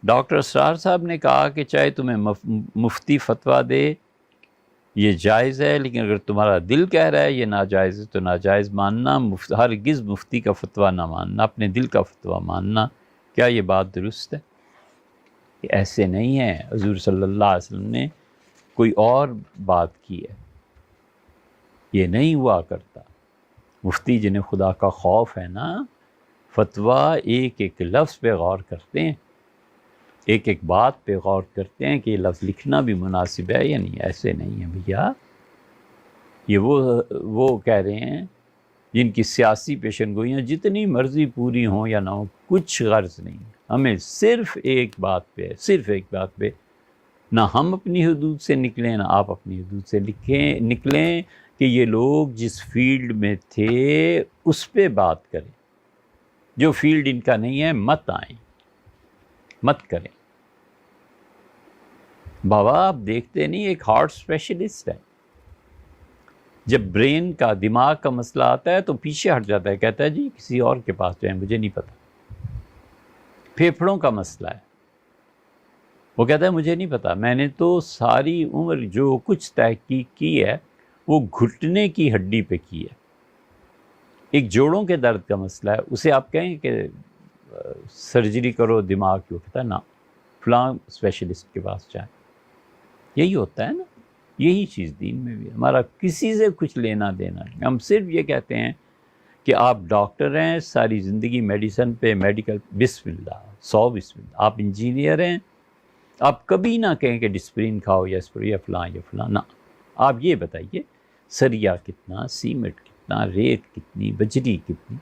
Doctor اسرار صاحب نے کہا کہ چاہے تمہیں مفتی فتویٰ دے یہ جائز ہے، لیکن اگر تمہارا دل کہہ رہا ہے یہ ناجائز ہے تو ناجائز ماننا، ہرگز مفتی کا فتویٰ نہ ماننا، اپنے دل کا فتویٰ ماننا۔ کیا یہ بات درست ہے؟ ایسے نہیں ہے، حضور صلی اللہ علیہ وسلم نے کوئی اور بات کی ہے، یہ نہیں ہوا کرتا۔ مفتی جنہیں خدا کا خوف ہے نا، فتویٰ ایک ایک لفظ پہ غور کرتے ہیں، ایک ایک بات پہ غور کرتے ہیں کہ یہ لفظ لکھنا بھی مناسب ہے یا نہیں۔ ایسے نہیں ہے بھیا، یہ وہ کہہ رہے ہیں جن کی سیاسی پیشن گوئیاں جتنی مرضی پوری ہوں یا نہ ہوں، کچھ غرض نہیں، ہمیں صرف ایک بات پہ نہ ہم اپنی حدود سے نکلیں نہ آپ اپنی حدود سے نکلیں کہ یہ لوگ جس فیلڈ میں تھے اس پہ بات کریں، جو فیلڈ ان کا نہیں ہے مت آئیں، مت کریں۔ بابا آپ دیکھتے نہیں، ایک ہارٹ اسپیشلسٹ ہے، جب برین کا دماغ کا مسئلہ آتا ہے تو پیچھے ہٹ جاتا ہے، کہتا ہے جی کسی اور کے پاس جائیں، مجھے نہیں پتا۔ پھیپھڑوں کا مسئلہ ہے، وہ کہتا ہے مجھے نہیں پتا، میں نے تو ساری عمر جو کچھ تحقیق کی ہے وہ گھٹنے کی ہڈی پہ کی ہے۔ ایک جوڑوں کے درد کا مسئلہ ہے، اسے آپ کہیں کہ سرجری کرو دماغ کی، وہ کہتا ہے نا فلاں اسپیشلسٹ کے پاس جائیں۔ یہی ہوتا ہے نا، یہی چیز دین میں بھی ہے، ہمارا کسی سے کچھ لینا دینا نہیں۔ ہم صرف یہ کہتے ہیں کہ آپ ڈاکٹر ہیں، ساری زندگی میڈیسن پہ، میڈیکل، بسم اللہ، 100 بسم اللہ۔ آپ انجینئر ہیں، آپ کبھی نہ کہیں کہ ڈسپرین کھاؤ یا فلاں نہ، آپ یہ بتائیے سریا کتنا، سیمنٹ کتنا، ریت کتنی، بجری کتنی،